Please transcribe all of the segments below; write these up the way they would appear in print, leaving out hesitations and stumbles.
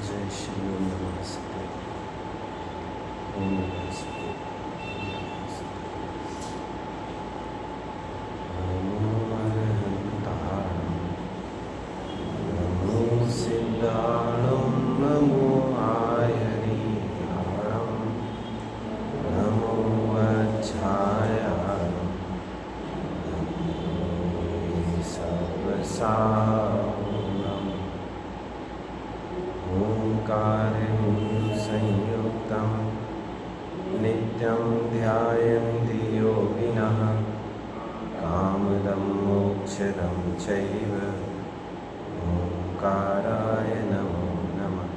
जय श्री ओम नमस्ते ओम नमस्ते नमो अरहन्ताणं नमो सिद्धाणं नमो आयनीयाणं नमो वज्रायाणं नमो सर्वसाहुणम् ओंकारेण संयुक्तं नित्यं ध्यायन्ति योगिनः कामदं मोक्षदं चैव ओंकाराय नमो नमः।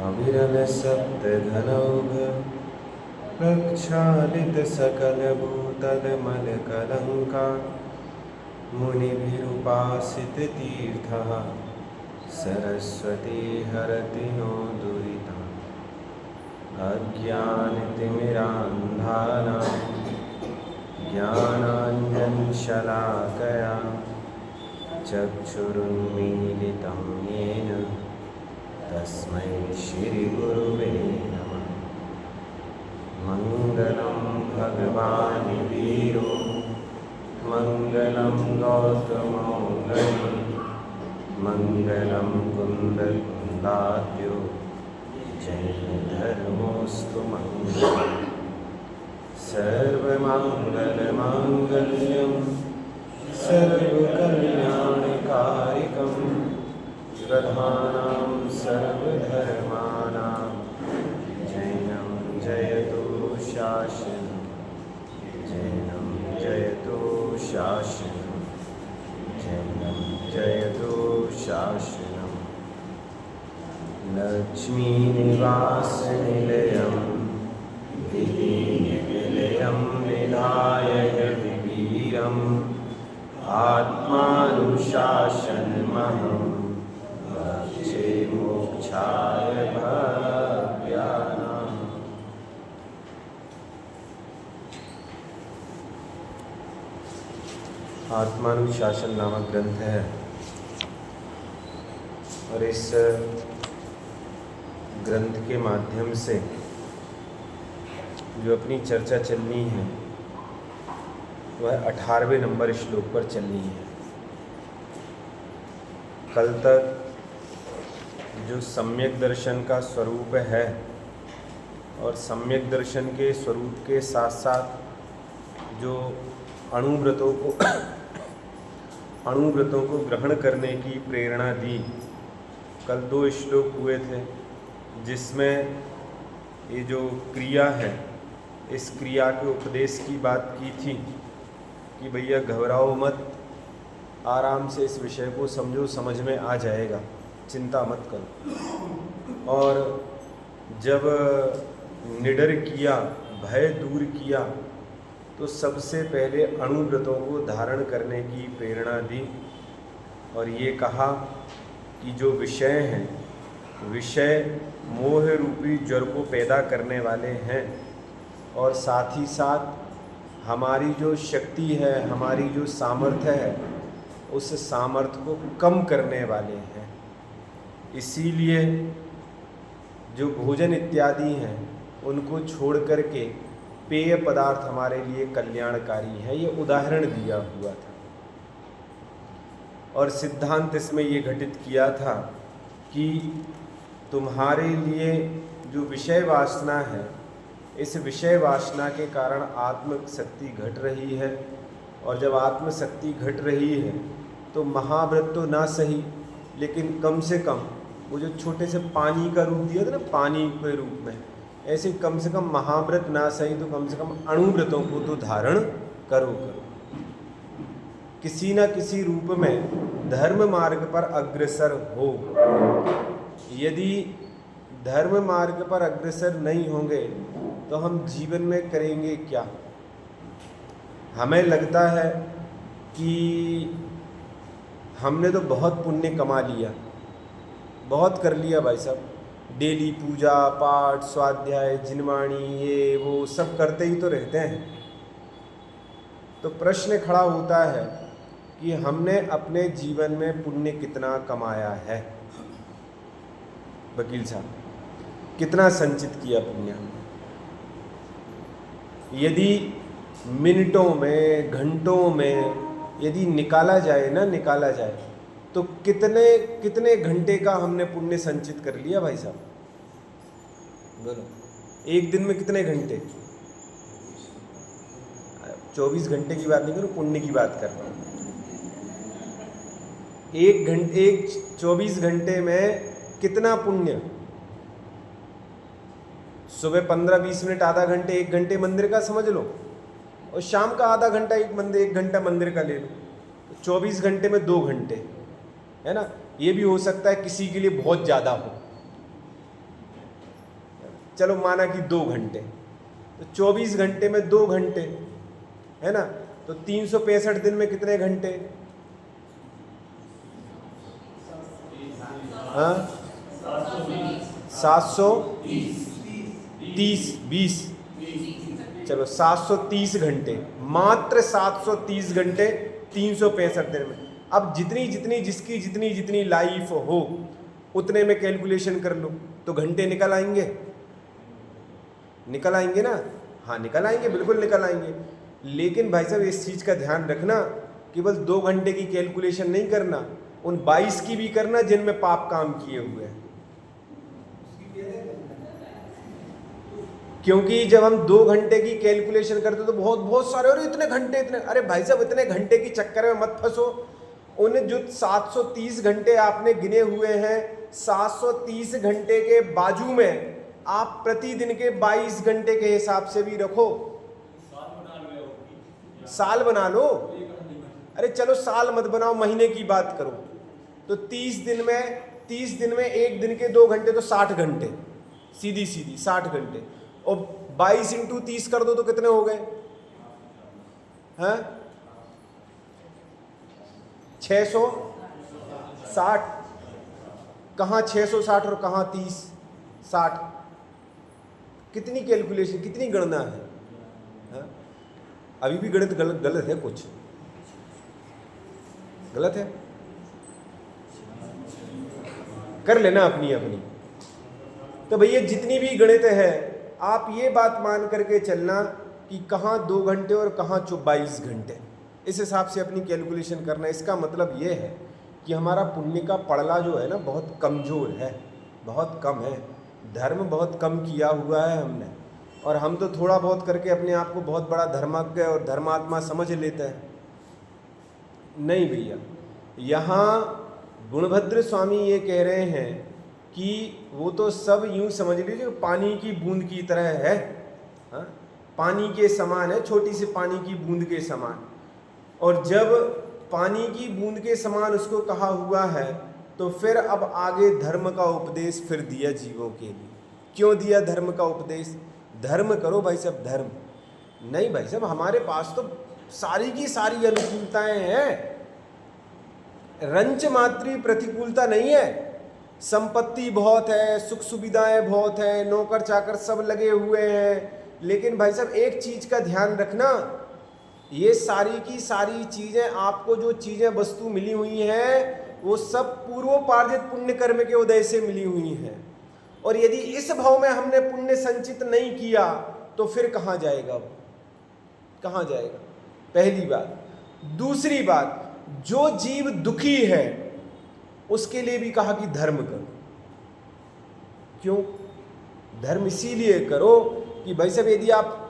अविरलशब्दघनौघ प्रक्षालितसकलभूतलमलकलङ्का मुनिभिरुपासिततीर्थः सरस्वती हरति नो दुरितान् अज्ञानतिमिरान्धानां ज्ञानाञ्जनशलाकया चक्षुरुन्मीलितं येन तस्मै श्रीगुरुवे नमः। मङ्गलं भगवान् वीरो मङ्गलं गौतमौघी मङ्गलं कुन्दकुन्दाद्यो जैनधर्मोऽस्तु मङ्गलम्। सर्वमङ्गलमाङ्गल्यं सर्वकल्याणकारिकं प्रधानं सर्वधर्माणां जैनं जयतु शासनं जैनं जयतु शासनं जैनं जयतु शासनं। लक्ष्मीनिवासनिलयं विधिनिलयं विधायकवीरम् आत्मानुशासनमहं भक्षे मोक्षाय भव्यानाम्। आत्मानुशासन नामक ग्रंथ है और इस ग्रंथ के माध्यम से जो अपनी चर्चा चलनी है वह 18वें नंबर श्लोक पर चलनी है। कल तक जो सम्यक दर्शन का स्वरूप है और सम्यक दर्शन के स्वरूप के साथ साथ जो अणुव्रतों को ग्रहण करने की प्रेरणा दी, कल 2 श्लोक हुए थे जिसमें ये जो क्रिया है इस क्रिया के उपदेश की बात की थी कि भैया घबराओ मत, आराम से इस विषय को समझो, समझ में आ जाएगा, चिंता मत करो। और जब निडर किया, भय दूर किया तो सबसे पहले अणुव्रतों को धारण करने की प्रेरणा दी और ये कहा कि जो विषय हैं, विषय मोह रूपी ज्वर को पैदा करने वाले हैं और साथ ही साथ हमारी जो शक्ति है, हमारी जो सामर्थ्य है, उस सामर्थ्य को कम करने वाले हैं। इसीलिए जो भोजन इत्यादि हैं उनको छोड़ करके पेय पदार्थ हमारे लिए कल्याणकारी है, ये उदाहरण दिया हुआ था। और सिद्धांत इसमें ये घटित किया था कि तुम्हारे लिए जो विषय वासना है, इस विषय वासना के कारण आत्मशक्ति घट रही है और जब आत्मशक्ति घट रही है तो महाव्रत तो ना सही, लेकिन कम से कम वो जो छोटे से पानी का रूप दिया था ना, पानी के रूप में, ऐसे कम से कम महाव्रत ना सही तो कम से कम अणुव्रतों को तो धारण करो। किसी न किसी रूप में धर्म मार्ग पर अग्रसर हो। यदि धर्म मार्ग पर अग्रसर नहीं होंगे तो हम जीवन में करेंगे क्या? हमें लगता है कि हमने तो बहुत पुण्य कमा लिया, बहुत कर लिया भाई साहब, डेली पूजा पाठ स्वाध्याय जिनवाणी ये वो सब करते ही तो रहते हैं। तो प्रश्न खड़ा होता है कि हमने अपने जीवन में पुण्य कितना कमाया है। वकील साहब, कितना संचित किया पुण्य हमने। यदि मिनटों में, घंटों में यदि निकाला जाए तो कितने कितने घंटे का हमने पुण्य संचित कर लिया भाई साहब, बोलो। एक दिन में कितने घंटे? 24 घंटे की बात नहीं करूँ, पुण्य की बात कर रहा हूँ। एक 24 घंटे में कितना पुण्य? सुबह 15-20 मिनट, आधा घंटे, 1 घंटे मंदिर का समझ लो, और शाम का आधा घंटा, 1 घंटा मंदिर का ले लो, 24 घंटे में 2 घंटे, है ना। ये भी हो सकता है किसी के लिए बहुत ज़्यादा हो, चलो माना कि 2 घंटे, तो 24 घंटे में 2 घंटे, है ना। तो 365 दिन में कितने घंटे? हाँ, 730, चलो 730 घंटे, मात्र 730 घंटे 365 दिन में। अब जितनी जितनी लाइफ हो उतने में कैलकुलेशन कर लो, तो घंटे निकल आएंगे ना। हाँ निकल आएंगे, बिल्कुल निकल आएंगे। लेकिन भाई साहब इस चीज़ का ध्यान रखना, केवल 2 घंटे की कैलकुलेशन नहीं करना, उन 22 की भी करना जिनमें पाप काम किए हुए हैं। क्योंकि जब हम 2 घंटे की कैलकुलेशन करते तो बहुत सारे, और इतने घंटे, अरे भाई साहब इतने घंटे की चक्कर में मत फंसो। उन जो 730 घंटे आपने गिने हुए हैं, 730 घंटे के बाजू में आप प्रतिदिन के 22 घंटे के हिसाब से भी रखो, साल बना लो। अरे चलो साल मत बनाओ, महीने की बात करो, तो 30 दिन में 1 दिन के 2 घंटे तो 60 घंटे, सीधी 60 घंटे, और 22 × 30 कर दो तो कितने हो गए? हैं 660। कहाँ 660 और कहाँ 30, 60? कितनी कैलकुलेशन, कितनी गणना है? अभी भी गणित गलत है, कुछ गलत है, कर लेना अपनी। तो भैया जितनी भी गणित है, आप ये बात मान करके चलना कि कहाँ 2 घंटे और कहाँ 22 घंटे, इस हिसाब से अपनी कैलकुलेशन करना। इसका मतलब ये है कि हमारा पुण्य का पड़ला जो है ना, बहुत कमज़ोर है, बहुत कम है। धर्म बहुत कम किया हुआ है हमने, और हम तो थोड़ा बहुत करके अपने आप को बहुत बड़ा धर्मज्ञ और धर्मात्मा समझ लेते हैं। नहीं भैया, यहाँ गुणभद्र स्वामी ये कह रहे हैं कि वो तो सब यूँ समझ लीजिए पानी की बूंद की तरह है, हाँ? पानी के समान है, छोटी सी पानी की बूंद के समान। और जब पानी की बूंद के समान उसको कहा हुआ है, तो फिर अब आगे धर्म का उपदेश फिर दिया जीवों के लिए। क्यों दिया धर्म का उपदेश? धर्म करो भाई साहब, धर्म नहीं भाई साहब, हमारे पास तो सारी की सारी अनुकूलताएं हैं, रंच मात्री प्रतिकूलता नहीं है। संपत्ति बहुत है, सुख सुविधाएं बहुत है, नौकर चाकर सब लगे हुए हैं। लेकिन भाई साहब एक चीज का ध्यान रखना, ये सारी की सारी चीजें, आपको जो चीजें वस्तु मिली हुई हैं, वो सब पूर्वोपार्जित पुण्य कर्म के उदय से मिली हुई हैं। और यदि इस भाव में हमने पुण्य संचित नहीं किया तो फिर कहाँ जाएगा वो, कहाँ जाएगा? पहली बात। दूसरी बात, जो जीव दुखी है उसके लिए भी कहा कि धर्म करो। क्यों धर्म? इसीलिए करो कि भाई साहब यदि आप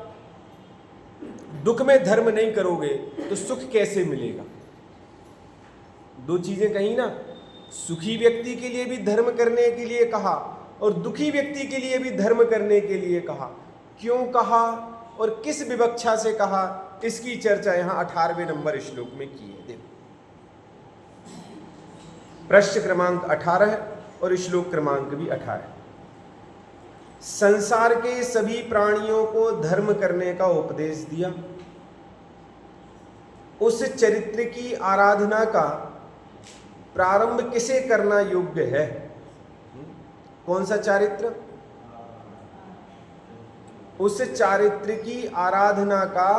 दुख में धर्म नहीं करोगे तो सुख कैसे मिलेगा? 2 चीजें कही ना, सुखी व्यक्ति के लिए भी धर्म करने के लिए कहा और दुखी व्यक्ति के लिए भी धर्म करने के लिए कहा। क्यों कहा और किस विवक्षा से कहा, इसकी चर्चा यहां 18वें नंबर श्लोक में की है। देखो, प्रश्न क्रमांक 18 और श्लोक क्रमांक भी 18। संसार के सभी प्राणियों को धर्म करने का उपदेश दिया। उस चरित्र की आराधना का प्रारंभ किसे करना योग्य है? कौन सा चारित्र? उस चारित्र की आराधना का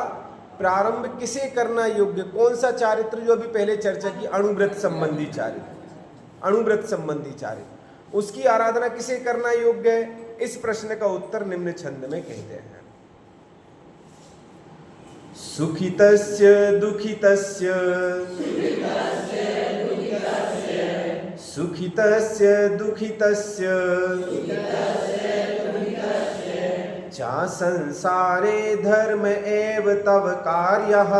प्रारंभ किसे करना योग्य? कौन सा चारित्र? जो अभी पहले चर्चा की, अणुव्रत संबंधी चारित्र। अणुव्रत संबंधी चारित्र। उसकी आराधना किसे करना योग्य है? इस प्रश्न का उत्तर निम्न छंद में कहते हैं। सुखितस्य दुखितस्य सुखितस्य दुखितस्य चा संसारे धर्म एव तव कार्यः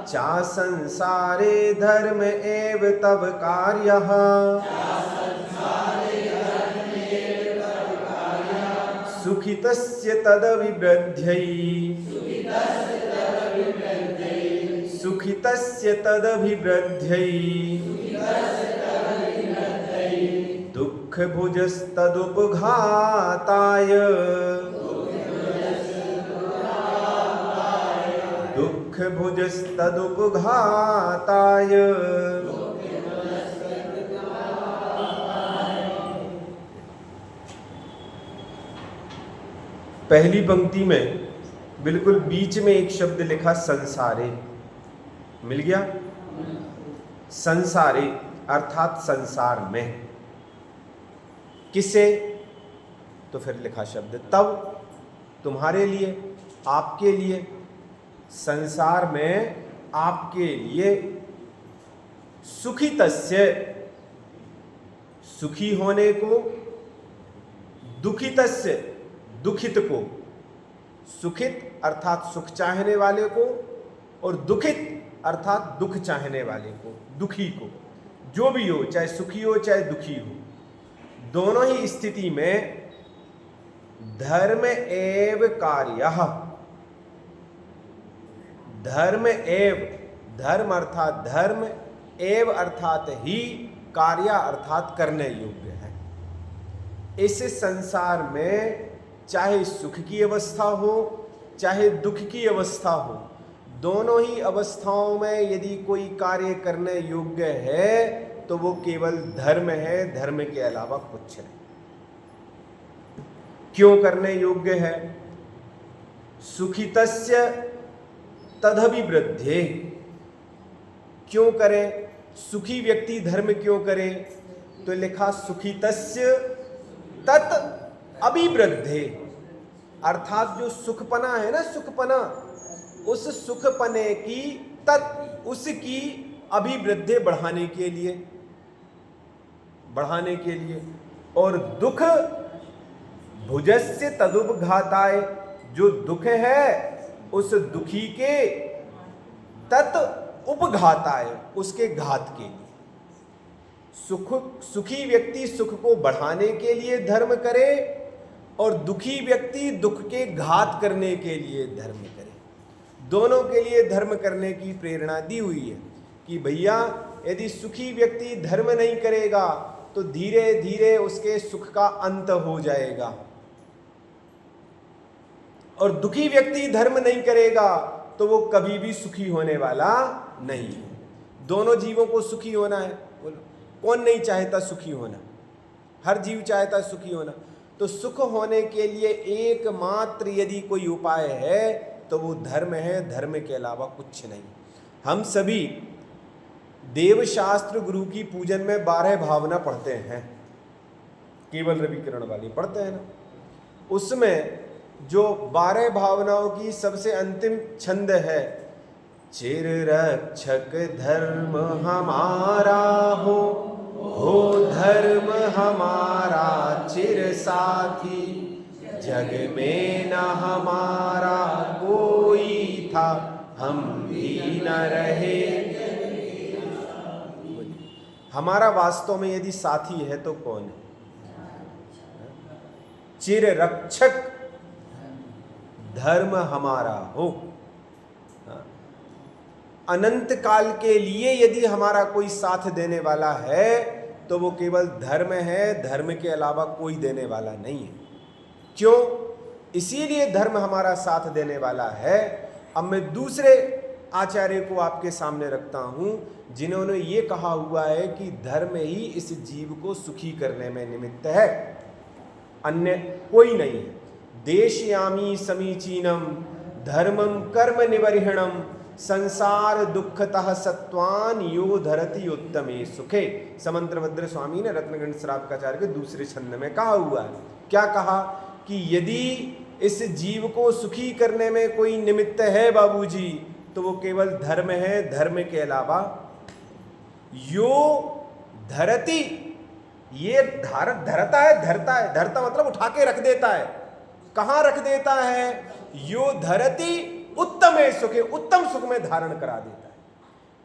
चा संसारे धर्म एव तव कार्यः सुखितस्य तदभिवृद्ध्यै सुखितस्य तदभिवृद्ध्यै दुःखभुजस्तदुपघाताय दुःखभुजस्तदुपघाताय पहली पंक्ति में बिल्कुल बीच में एक शब्द लिखा संसारे, मिल गया? संसारे अर्थात संसार में। किसे? तो फिर लिखा शब्द तब, तुम्हारे लिए, आपके लिए, संसार में आपके लिए। सुखितस्य सुखी होने को, दुखितस्य दुखित को, सुखित अर्थात सुख चाहने वाले को और दुखित अर्थात दुख चाहने वाले को, दुखी को, जो भी हो, चाहे सुखी हो चाहे दुखी हो, दोनों ही स्थिति में धर्म एव कार्यः, धर्म एव, धर्म अर्थात धर्म, एव अर्थात ही, कार्य अर्थात करने योग्य है। इस संसार में चाहे सुख की अवस्था हो चाहे दुख की अवस्था हो, दोनों ही अवस्थाओं में यदि कोई कार्य करने योग्य है तो वो केवल धर्म है, धर्म के अलावा कुछ नहीं। क्यों करने योग्य है? सुखितस्य तदभिवृद्धे, क्यों करें? सुखी व्यक्ति धर्म क्यों करे? तो लिखा सुखितस्य तत् अभिवृद्धे, अर्थात जो सुखपना है ना, सुखपना, उस सुखपने की तत्, उसकी अभिवृद्धि बढ़ाने के लिए, बढ़ाने के लिए। और दुख भुजस्य तदुपघाताय, जो दुख है उस दुखी के तत् उपघाताय, उसके घात के लिए। सुखी व्यक्ति सुख को बढ़ाने के लिए धर्म करे और दुखी व्यक्ति दुख के घात करने के लिए धर्म करे। दोनों के लिए धर्म करने की प्रेरणा दी हुई है कि भैया यदि सुखी व्यक्ति धर्म नहीं करेगा तो धीरे धीरे उसके सुख का अंत हो जाएगा, और दुखी व्यक्ति धर्म नहीं करेगा तो वो कभी भी सुखी होने वाला नहीं है। दोनों जीवों को सुखी होना है, बोलो कौन नहीं चाहता सुखी होना? हर जीव चाहता सुखी होना। तो सुख होने के लिए एकमात्र यदि कोई उपाय है तो वो धर्म है, धर्म के अलावा कुछ नहीं। हम सभी देवशास्त्र गुरु की पूजन में 12 भावना पढ़ते हैं, केवल रविकिरण वाली पढ़ते हैं ना। उसमें जो 12 भावनाओं की सबसे अंतिम छंद है, चिर रक्षक धर्म हमारा हो धर्म हमारा चिर साथी, जग में न हमारा कोई था, हम भी न रहे। हमारा वास्तव में यदि साथी है तो कौन है? चिर रक्षक धर्म हमारा हो, अनंत काल के लिए यदि हमारा कोई साथ देने वाला है तो वो केवल धर्म है, धर्म के अलावा कोई देने वाला नहीं है। क्यों? इसीलिए धर्म हमारा साथ देने वाला है। अब मैं दूसरे आचार्य को आपके सामने रखता हूं जिन्होंने ये कहा हुआ है कि धर्म ही इस जीव को सुखी करने में निमित्त है, अन्य कोई नहीं है। देशयामी समीचीनम धर्मम कर्म निवर्हणम संसार दुखतः सत्वान यो धरति उत्तमे सुखे। समंत्रभद्र स्वामी ने रत्नगंज श्रावकाचार्य के दूसरे छंद में कहा हुआ है। क्या कहा कि यदि इस जीव को सुखी करने में कोई निमित्त है बाबूजी, तो वो केवल धर्म है, धर्म के अलावा यो धरती, ये धरता है, धरता है, धरता मतलब उठा के रख देता है। कहां रख देता है? यो धरती उत्तमे सुखे, उत्तम सुख में धारण करा देता है।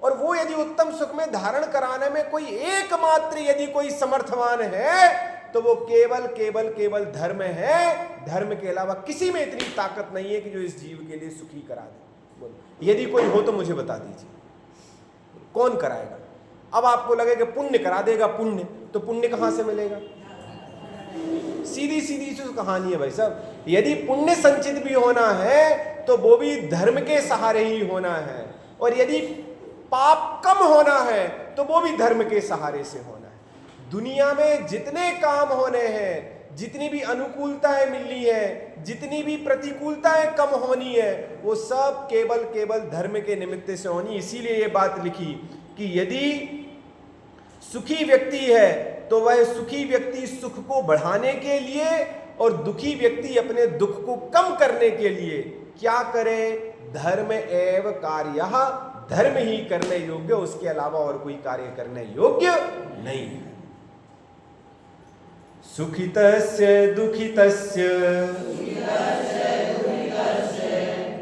और वो यदि उत्तम सुख में धारण कराने में कोई एकमात्र यदि कोई समर्थवान है तो वो केवल केवल केवल धर्म है। धर्म के अलावा किसी में इतनी ताकत नहीं है कि जो इस जीव के लिए सुखी करा दे। बोलो, यदि कोई हो तो मुझे बता दीजिए, कौन कराएगा? अब आपको लगेगा पुण्य करा देगा। पुण्य तो पुण्य कहां से मिलेगा? सीधी सीधी सी कहानी है भाई साहब। यदि पुण्य संचित भी होना है तो वो भी धर्म के सहारे ही होना है, और यदि पाप कम होना है तो वो भी धर्म के सहारे से होना है। दुनिया में जितने काम होने हैं, जितनी भी अनुकूलताएं मिलनी है, जितनी भी प्रतिकूलताएं कम होनी है, वो सब केवल केवल धर्म के निमित्त से होनी। इसीलिए ये बात लिखी कि यदि सुखी व्यक्ति है तो वह सुखी व्यक्ति सुख को बढ़ाने के लिए और दुखी व्यक्ति अपने दुख को कम करने के लिए क्या करे? धर्म एव कार्यः, धर्म ही करने योग्य, उसके अलावा और कोई कार्य करने योग्य नहीं है। सुखितस्य दुखितस्य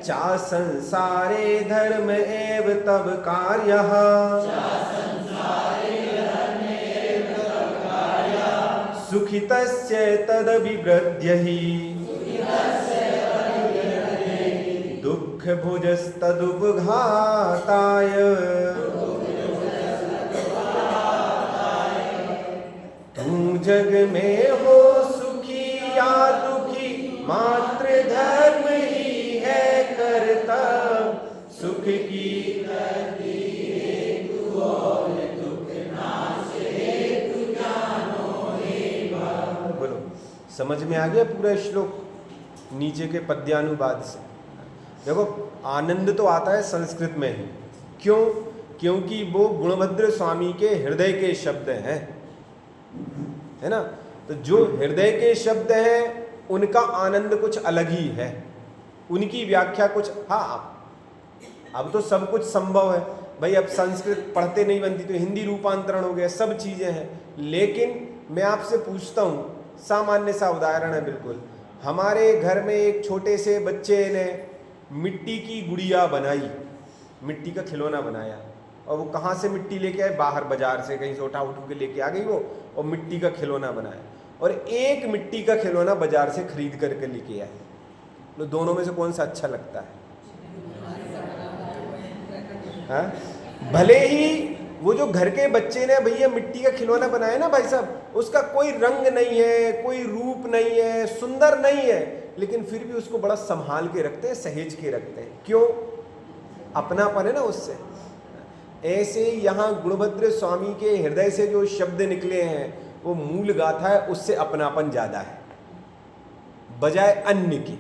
चा संसारे धर्म एव तब कार्यः, सुखितस्य तदभिवृद्ध्य हि दुःख भुजस्तदुपघाताय। तू जग में हो सुखी या दुखी, मात्र धर्म ही है करता। सुख की समझ में आ गया पूरा श्लोक नीचे के पद्यानुवाद से? देखो, आनंद तो आता है संस्कृत में ही। क्यों? क्योंकि वो गुणभद्र स्वामी के हृदय के शब्द हैं, है ना। तो जो हृदय के शब्द हैं उनका आनंद कुछ अलग ही है, उनकी व्याख्या कुछ। हाँ, अब तो सब कुछ संभव है भाई। अब संस्कृत पढ़ते नहीं बनती तो हिंदी रूपांतरण हो गया, सब चीज़ें हैं। लेकिन मैं आपसे पूछता हूँ, सामान्य सा उदाहरण है बिल्कुल। हमारे घर में एक छोटे से बच्चे ने मिट्टी की गुड़िया बनाई, मिट्टी का खिलौना बनाया, और वो कहाँ से मिट्टी लेके आए? बाहर बाजार से कहीं से उठा के लेके आ गई वो, और मिट्टी का खिलौना बनाया। और एक मिट्टी का खिलौना बाजार से खरीद करके लेके आए। तो दोनों में से कौन सा अच्छा लगता है? हाँ? भले ही वो जो घर के बच्चे ने भैया मिट्टी का खिलौना बनाया ना भाई साहब, उसका कोई रंग नहीं है, कोई रूप नहीं है, सुंदर नहीं है, लेकिन फिर भी उसको बड़ा संभाल के रखते हैं, सहेज के रखते हैं। क्यों? अपनापन है ना उससे। ऐसे यहाँ गुणभद्र स्वामी के हृदय से जो शब्द निकले हैं वो मूल गाथा है, उससे अपनापन ज्यादा है बजाय अन्य की।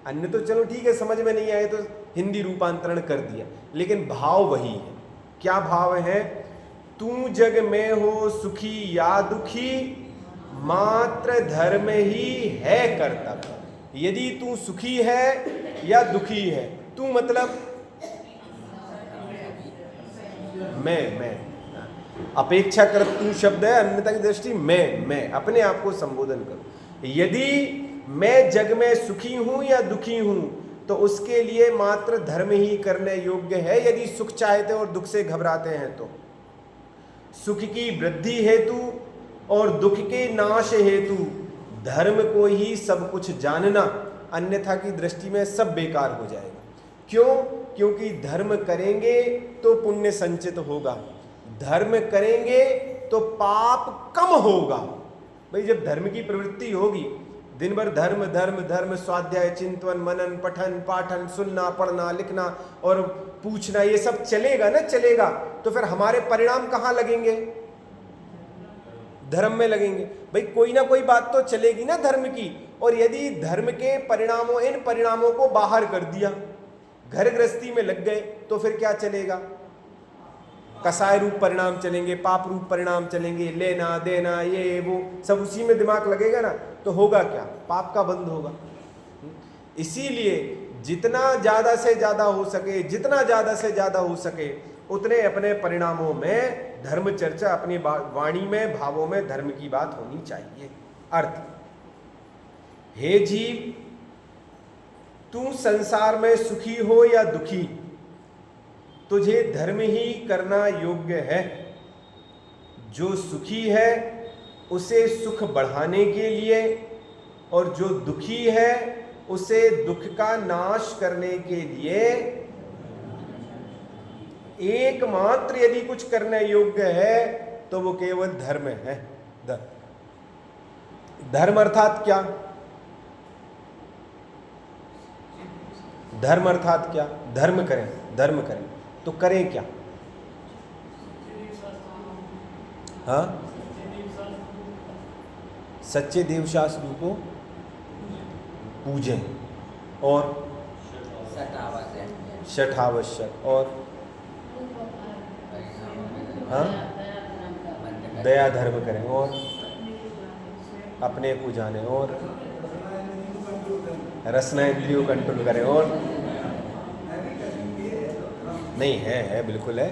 अन्य तो चलो ठीक है, समझ में नहीं आए तो हिंदी रूपांतरण कर दिया, लेकिन भाव वही है। क्या भाव है? तू जग में हो सुखी या दुखी, मात्र धर्म ही है कर्तव्य। यदि तू सुखी है या दुखी है, तू मतलब मैं अपेक्षाकृत तू शब्द है, अन्यथा की दृष्टि मैं अपने आप को संबोधन करूं। यदि मैं जग में सुखी हूं या दुखी हूं तो उसके लिए मात्र धर्म ही करने योग्य है। यदि सुख चाहते और दुख से घबराते हैं तो सुख की वृद्धि हेतु और दुख के नाश हेतु धर्म को ही सब कुछ जानना, अन्यथा की दृष्टि में सब बेकार हो जाएगा। क्यों? क्योंकि धर्म करेंगे तो पुण्य संचित होगा, धर्म करेंगे तो पाप कम होगा। भाई जब धर्म की प्रवृत्ति होगी, दिन भर धर्म धर्म धर्म, स्वाध्याय चिंतन मनन पठन पाठन, सुनना पढ़ना लिखना और पूछना, ये सब चलेगा ना, चलेगा तो फिर हमारे परिणाम कहाँ लगेंगे? धर्म में लगेंगे। भाई कोई ना कोई बात तो चलेगी ना धर्म की। और यदि धर्म के परिणामों, इन परिणामों को बाहर कर दिया, घर गृहस्थी में लग गए तो फिर क्या चलेगा? कसाय रूप परिणाम चलेंगे, पाप रूप परिणाम चलेंगे, लेना देना ये वो सब उसी में दिमाग लगेगा ना, तो होगा क्या? पाप का बंध होगा। इसीलिए जितना ज्यादा से ज्यादा हो सके, जितना ज्यादा से ज्यादा हो सके, उतने अपने परिणामों में धर्म चर्चा, अपनी वाणी में, भावों में धर्म की बात होनी चाहिए। अर्थ, हे जीव, तू संसार में सुखी हो या दुखी, तुझे धर्म ही करना योग्य है। जो सुखी है उसे सुख बढ़ाने के लिए, और जो दुखी है उसे दुख का नाश करने के लिए एकमात्र यदि कुछ करने योग्य है तो वो केवल धर्म है। धर्म अर्थात क्या? धर्म अर्थात क्या? धर्म करें, धर्म करें तो करें क्या? हाँ, सच्चे देवशास्त्र को पूजें, और शठावश्यक, और हाँ, दया धर्म करें, और अपने को जाने, और रसना इंद्रियों कंट्रोल करें, और नहीं है बिल्कुल है।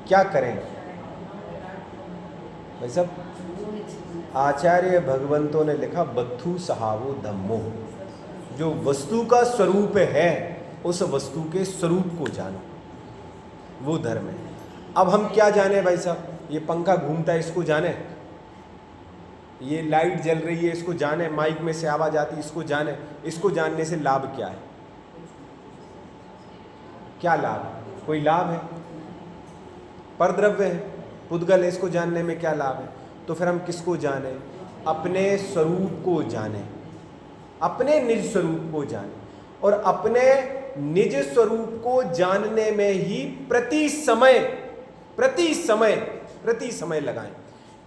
क्या करें भाई साहब? आचार्य भगवंतों ने लिखा, बद्धू सहावो धम्मो। जो वस्तु का स्वरूप है उस वस्तु के स्वरूप को जानो, वो धर्म है। अब हम क्या जाने भाई साहब? ये पंखा घूमता है इसको जाने, ये लाइट जल रही है इसको जाने, माइक में से आवाज आती है इसको जाने। इसको जानने से लाभ क्या है? क्या लाभ? कोई लाभ है? परद्रव्य है, पुद्गल है, इसको जानने में क्या लाभ है? तो फिर हम किसको जाने? अपने स्वरूप को जाने, अपने निज स्वरूप को जाने। और अपने निज स्वरूप को जानने में ही प्रति समय लगाएं।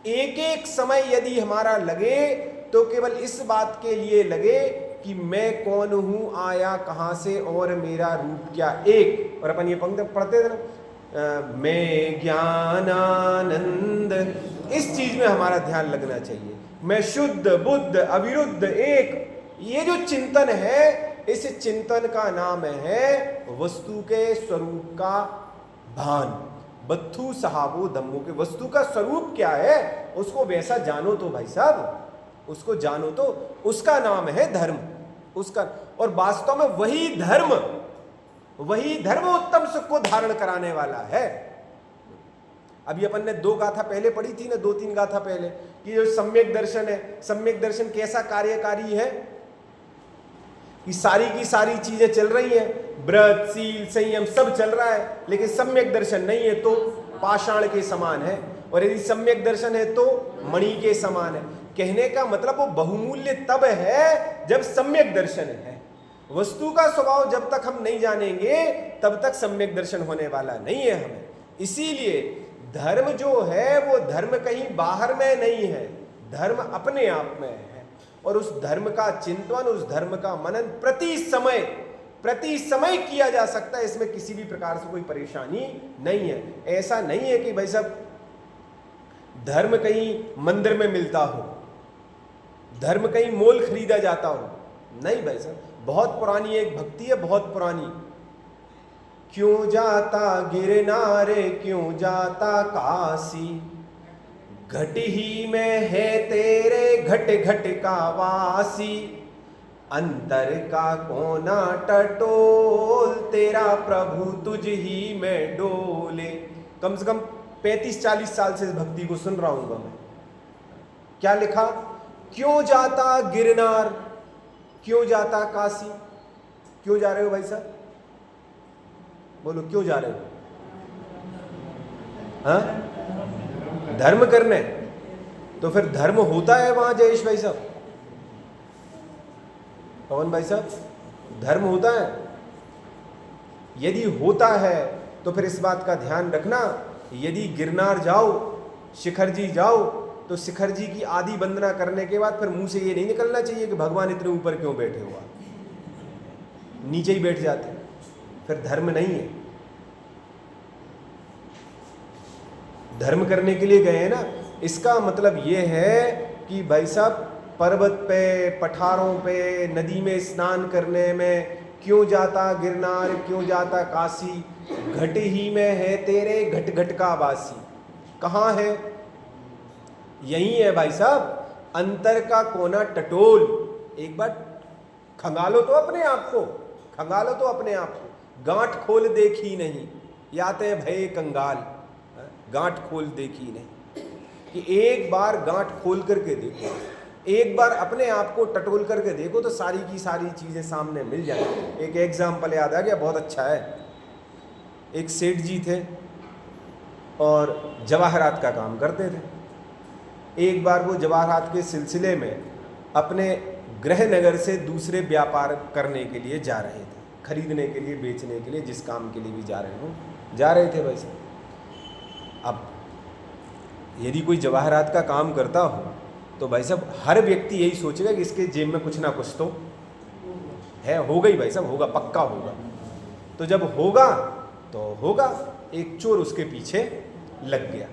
एक एक समय यदि हमारा लगे तो केवल इस बात के लिए लगे कि मैं कौन हूं, आया कहां से, और मेरा रूप क्या। एक, और अपन ये पंक्ति पढ़ते थे ना, मैं ज्ञानानंद, इस चीज में हमारा ध्यान लगना चाहिए। मैं शुद्ध बुद्ध अविरुद्ध एक, ये जो चिंतन है, इस चिंतन का नाम है वस्तु के स्वरूप का भान। बद्धू सहावो धम्मो, के वस्तु का स्वरूप क्या है उसको वैसा जानो तो भाई साहब, उसको जानो तो, उसका नाम है धर्म। उसका, और वास्तव में वही धर्म उत्तम सुख को धारण कराने वाला है। अभी अपन ने 2 गाथा पहले पढ़ी थी ना, 2-3 गाथा पहले, कि जो सम्यक दर्शन है, सम्यक दर्शन कैसा कार्यकारी है कि सारी की सारी चीजें चल रही हैं, व्रत शील संयम सब चल रहा है, लेकिन सम्यक दर्शन नहीं है तो पाषाण के समान है, और यदि सम्यक दर्शन है तो मणि के समान है। कहने का मतलब वो बहुमूल्य तब है जब सम्यक दर्शन है। वस्तु का स्वभाव जब तक हम नहीं जानेंगे तब तक सम्यक दर्शन होने वाला नहीं है हमें। इसीलिए धर्म जो है वो धर्म कहीं बाहर में नहीं है, धर्म अपने आप में है। और उस धर्म का चिंतन, उस धर्म का मनन प्रति समय किया जा सकता है, इसमें किसी भी प्रकार से कोई परेशानी नहीं है। ऐसा नहीं है कि भाई साहब धर्म कहीं मंदिर में मिलता हो, धर्म कहीं मोल खरीदा जाता हो, नहीं भाई साहब। बहुत पुरानी एक भक्ति है, बहुत पुरानी, क्यों जाता गिरनार क्यों जाता काशी, घट ही में है तेरे घट घट का वासी, अंतर का कोना टटोल तेरा प्रभु तुझ ही में डोले। कम से कम 35-40 साल से इस भक्ति को सुन रहा हूं मैं। क्या लिखा? क्यों जाता गिरनार क्यों जाता काशी। क्यों जा रहे हो भाई साहब? बोलो क्यों जा रहे हो? हाँ, धर्म करने। तो फिर धर्म होता है वहां जयेश भाई साहब, पवन भाई साहब, धर्म होता है? यदि होता है तो फिर इस बात का ध्यान रखना, यदि गिरनार जाओ, शिखर जी जाओ, तो शिखर जी की आदि वंदना करने के बाद फिर मुंह से ये नहीं निकलना चाहिए कि भगवान इतने ऊपर क्यों बैठे हुआ। नीचे ही बैठ जाते हैं, फिर धर्म नहीं है। धर्म करने के लिए गए हैं ना, इसका मतलब ये है कि भाई साहब पर्वत पे, पठारों पे, नदी में स्नान करने में क्यों जाता गिरनार, क्यों जाता काशी, घट ही में है तेरे घट घट का वासी। कहाँ है? यही है भाई साहब, अंतर का कोना टटोल। एक बार खंगालो तो अपने आप को, खंगालो तो अपने आप को। गांठ खोल देखी नहीं, याते हैं भय कंगाल, गांठ खोल देखी नहीं। कि एक बार गांठ खोल करके देखो, एक बार अपने आप को टटोल करके देखो तो सारी की सारी चीज़ें सामने मिल जाएंगी। एक एग्जाम्पल याद आ गया, बहुत अच्छा है। एक सेठ जी थे और जवाहरात का काम करते थे। एक बार वो जवाहरात के सिलसिले में अपने गृह नगर से दूसरे व्यापार करने के लिए जा रहे थे, खरीदने के लिए, बेचने के लिए, जिस काम के लिए भी जा रहे हो, जा रहे थे वैसे। अब यदि कोई जवाहरात का काम करता हो तो भाई साहब हर व्यक्ति यही सोचेगा कि इसके जेब में कुछ ना कुछ तो है, होगा ही भाई साहब, होगा, पक्का होगा। तो जब होगा तो होगा। एक चोर उसके पीछे लग गया,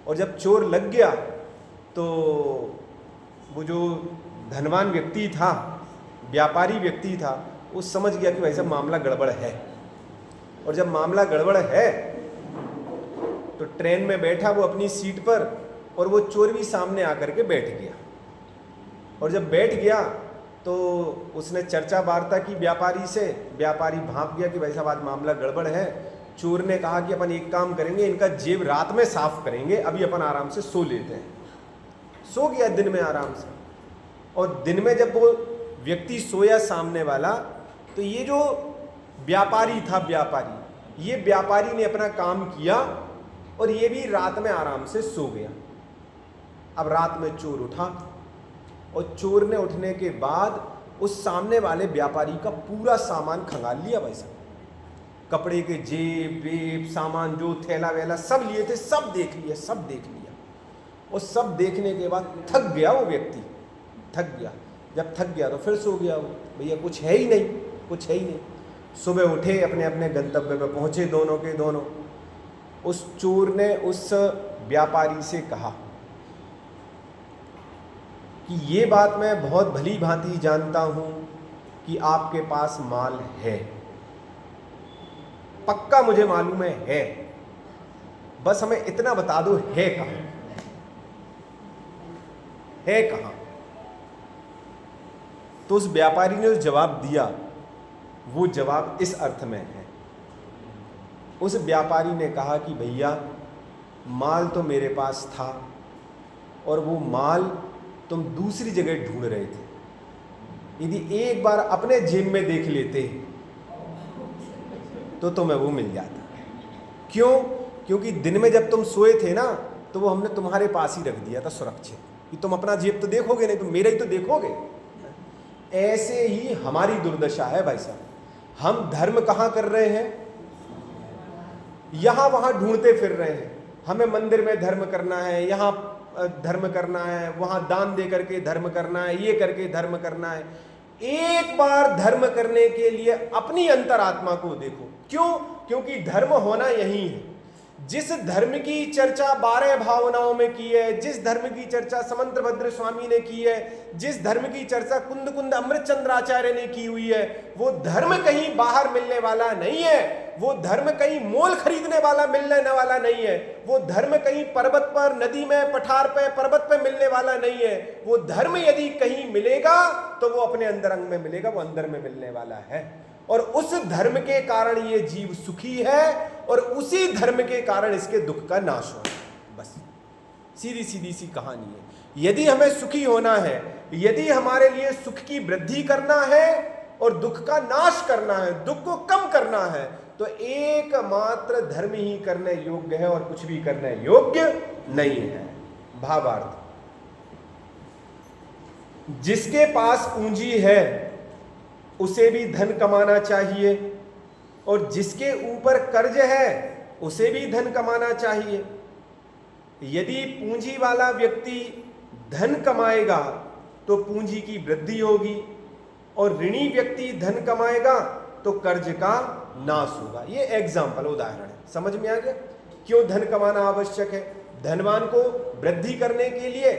और जब चोर लग गया तो वो जो धनवान व्यक्ति था, व्यापारी व्यक्ति था, वो समझ गया कि भाई साहब मामला गड़बड़ है। और जब मामला गड़बड़ है तो ट्रेन में बैठा वो अपनी सीट पर, और वो चोर भी सामने आकर के बैठ गया। और जब बैठ गया तो उसने चर्चा वार्ता की व्यापारी से। व्यापारी भांप गया कि भाई साहब आज मामला गड़बड़ है। चोर ने कहा कि अपन एक काम करेंगे, इनका जेब रात में साफ करेंगे, अभी अपन आराम से सो लेते हैं। सो गया दिन में आराम से। और दिन में जब वो व्यक्ति सोया सामने वाला, तो ये जो व्यापारी था, ये व्यापारी ने अपना काम किया और ये भी रात में आराम से सो गया। अब रात में चोर उठा, और चोर ने उठने के बाद उस सामने वाले व्यापारी का पूरा सामान खंगाल लिया भाई साहब। कपड़े के जेब वेब सामान जो थैला वैला सब लिए थे, सब देख लिया, सब देख लिया। और सब देखने के बाद थक गया वो व्यक्ति, थक गया। जब थक गया तो फिर सो गया वो, भैया कुछ है ही नहीं, कुछ है ही नहीं। सुबह उठे, अपने अपने गंतव्य पे पहुंचे दोनों के दोनों। उस चोर ने उस व्यापारी से कहा कि ये बात मैं बहुत भली भांति जानता हूं कि आपके पास माल है, पक्का मुझे मालूम है, बस हमें इतना बता दो है कहां, है कहां। तो उस व्यापारी ने जो जवाब दिया, वो जवाब इस अर्थ में है। उस व्यापारी ने कहा कि भैया माल तो मेरे पास था, और वो माल तुम दूसरी जगह ढूंढ रहे थे। यदि एक बार अपने जेब में देख लेते तो तुम्हें वो मिल जाता। क्यों? क्योंकि दिन में जब तुम सोए थे ना, तो वो हमने तुम्हारे पास ही रख दिया था सुरक्षित, कि तुम अपना जेब तो देखोगे नहीं, तुम मेरा ही तो देखोगे। ऐसे ही हमारी दुर्दशा है भाई साहब। हम धर्म कहाँ कर रहे हैं? यहाँ वहाँ ढूंढते फिर रहे हैं। हमें मंदिर में धर्म करना है, यहाँ धर्म करना है, वहाँ दान दे करके धर्म करना है, ये करके धर्म करना है। एक बार धर्म करने के लिए अपनी अंतरात्मा को देखो। क्यों? क्योंकि धर्म होना यही है। जिस धर्म की चर्चा 12 भावनाओं में की है, जिस धर्म की चर्चा समंतभद्र स्वामी ने की है, जिस धर्म की चर्चा कुंद कुंद अमृतचंद्राचार्य ने की हुई है, वो धर्म कहीं बाहर मिलने वाला नहीं है। वो धर्म कहीं मोल खरीदने वाला मिलने वाला नहीं है। वो धर्म कहीं पर्वत पर, नदी में, पठार पे, पर्वत पे मिलने वाला नहीं है। वो धर्म यदि कहीं मिलेगा तो वो अपने अंतरंग में मिलेगा, वो अंदर में मिलने वाला है। और उस धर्म के कारण ये जीव सुखी है, और उसी धर्म के कारण इसके दुख का नाश हो। बस सीधी सीधी सी कहानी है। यदि हमें सुखी होना है, यदि हमारे लिए सुख की वृद्धि करना है और दुख का नाश करना है, दुख को कम करना है, तो एकमात्र धर्म ही करने योग्य है और कुछ भी करने योग्य नहीं है। भावार्थ, जिसके पास पूंजी है उसे भी धन कमाना चाहिए, और जिसके ऊपर कर्ज है उसे भी धन कमाना चाहिए। यदि पूंजी वाला व्यक्ति धन कमाएगा तो पूंजी की वृद्धि होगी, और ऋणी व्यक्ति धन कमाएगा तो कर्ज का नाश होगा। ये एग्जाम्पल, उदाहरण है, समझ में आ गया क्यों धन कमाना आवश्यक है। धनवान को वृद्धि करने के लिए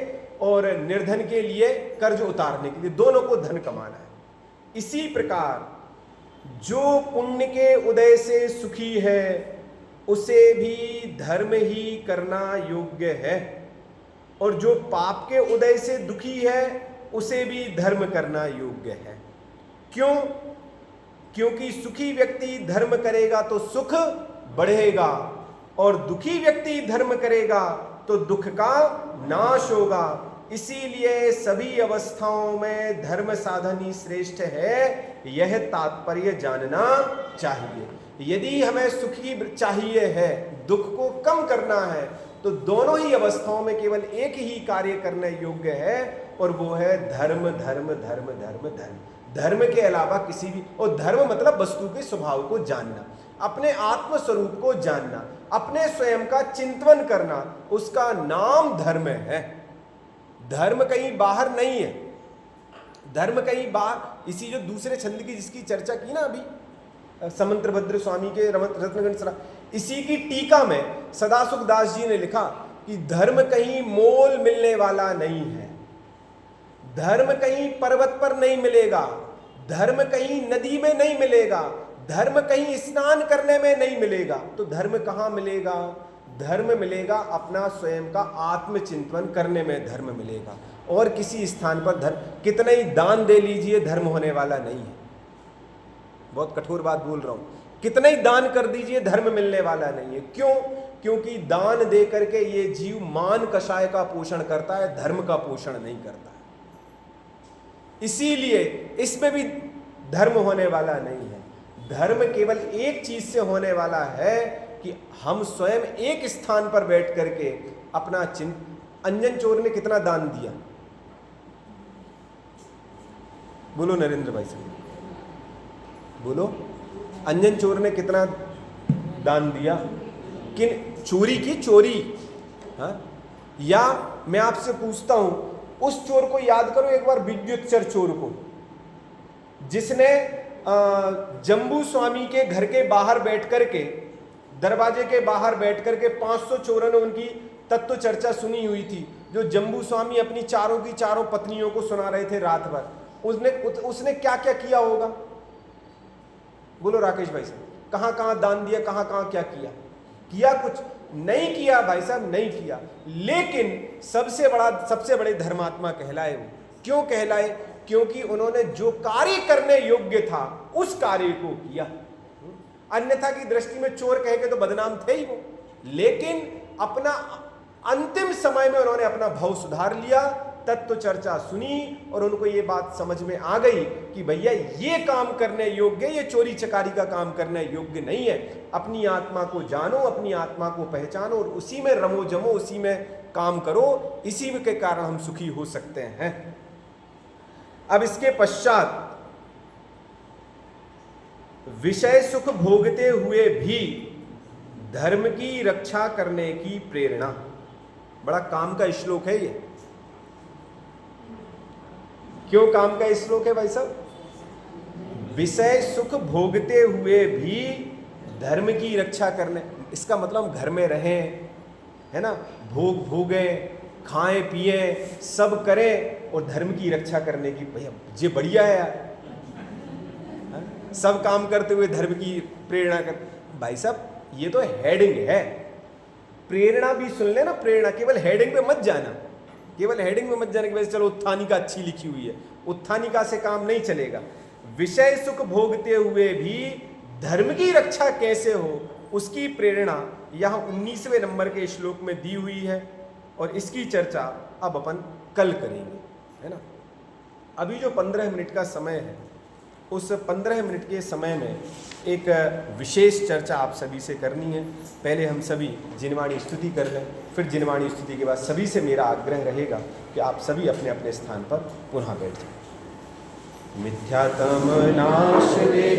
और निर्धन के लिए कर्ज उतारने के लिए, दोनों को धन कमाना है। इसी प्रकार जो पुण्य के उदय से सुखी है उसे भी धर्म ही करना योग्य है, और जो पाप के उदय से दुखी है उसे भी धर्म करना योग्य है। क्यों? क्योंकि सुखी व्यक्ति धर्म करेगा तो सुख बढ़ेगा, और दुखी व्यक्ति धर्म करेगा तो दुख का नाश होगा। इसीलिए सभी अवस्थाओं में धर्म साधन ही श्रेष्ठ है, यह तात्पर्य जानना चाहिए। यदि हमें सुखी चाहिए है, दुख को कम करना है, तो दोनों ही अवस्थाओं में केवल एक ही कार्य करने योग्य है, और वो है धर्म धर्म धर्म धर्म धर्म। धर्म के अलावा किसी भी, और धर्म मतलब वस्तु के स्वभाव को जानना, अपने आत्म स्वरूप को जानना, अपने स्वयं का चिंतन करना, उसका नाम धर्म है। धर्म कहीं बाहर नहीं है, धर्म कहीं बाहर, इसी जो दूसरे छंद की जिसकी चर्चा की ना अभी, समंत्रभद्र स्वामी के रत्नगण सरा, इसी की टीका में सदासुख दास जी ने लिखा कि धर्म कहीं मोल मिलने वाला नहीं है, धर्म कहीं पर्वत पर नहीं मिलेगा, धर्म कहीं नदी में नहीं मिलेगा, धर्म कहीं स्नान करने में नहीं मिलेगा। तो धर्म कहाँ मिलेगा? धर्म मिलेगा अपना स्वयं का आत्मचिंतन करने में धर्म मिलेगा, और किसी स्थान पर धर्म, कितना ही दान दे लीजिए धर्म होने वाला नहीं है। बहुत कठोर बात बोल रहा हूं, कितना ही दान कर दीजिए धर्म मिलने वाला नहीं है। क्यों? क्योंकि दान दे करके ये जीव मान कषाय का पोषण करता है, धर्म का पोषण नहीं करता है। इसीलिए इसमें भी धर्म होने वाला नहीं है। धर्म केवल एक चीज से होने वाला है कि हम स्वयं एक स्थान पर बैठ करके अपना अंजन चोर ने कितना दान दिया? बोलो नरेंद्र भाई साहब, बोलो, अंजन चोर ने कितना दान दिया? किन चोरी की? चोरी, हाँ? या मैं आपसे पूछता हूं, उस चोर को याद करो एक बार, विद्युतचर चोर को, जिसने जम्बू स्वामी के घर के बाहर बैठ करके, दरवाजे के बाहर बैठ करके 500 चोरों ने उनकी तत्व चर्चा सुनी हुई थी, जो जम्बू स्वामी अपनी चारों की चारों पत्नियों को सुना रहे थे रात भर। उसने क्या क्या किया होगा? बोलो राकेश भाई साहब, कहां कहां दान दिया, कहां कहां क्या किया? किया कुछ नहीं किया भाई साहब, नहीं किया। लेकिन सबसे बड़े धर्मात्मा कहलाए वो। क्यों कहलाए? क्योंकि उन्होंने जो कार्य करने योग्य था उस कार्य को किया। अन्यथा की दृष्टि में चोर कह के तो बदनाम थे ही वो, लेकिन अपना अंतिम समय में उन्होंने अपना भाव सुधार लिया, तत्व चर्चा सुनी, और उनको ये बात समझ में आ गई कि भैया ये काम करने योग्य, ये चोरी चकारी का काम करने योग्य नहीं है। अपनी आत्मा को जानो, अपनी आत्मा को पहचानो, और उसी में रमो जमो, उसी में काम करो, इसी के कारण हम सुखी हो सकते हैं। अब इसके पश्चात विषय सुख भोगते हुए भी धर्म की रक्षा करने की प्रेरणा, बड़ा काम का श्लोक है ये। क्यों काम का श्लोक है भाई साहब? विषय सुख भोगते हुए भी धर्म की रक्षा करने, इसका मतलब हम घर में रहें, है ना, भोग भोगें, खाएं पिएं, सब करें, और धर्म की रक्षा करने की, भैया ये बढ़िया है यार, सब काम करते हुए धर्म की प्रेरणा कर। भाई साहब ये तो हेडिंग है, प्रेरणा भी सुन लेना। प्रेरणा केवल हेडिंग पे मत जाना, केवल हेडिंग में मत जाने की वजह से चलो उत्थानिका अच्छी लिखी हुई है, उत्थानिका से काम नहीं चलेगा। विषय सुख भोगते हुए भी धर्म की रक्षा कैसे हो, उसकी प्रेरणा यहाँ 19वें नंबर के श्लोक में दी हुई है, और इसकी चर्चा अब अपन कल करेंगे, है ना। अभी जो 15 मिनट का समय है, उस 15 मिनट के समय में एक विशेष चर्चा आप सभी से करनी है। पहले हम सभी जिनवाणी स्तुति कर लें, फिर जिनवाणी स्तुति के बाद सभी से मेरा आग्रह रहेगा कि आप सभी अपने अपने स्थान पर पुनः बैठ जाएं। मिथ्यात्म नाश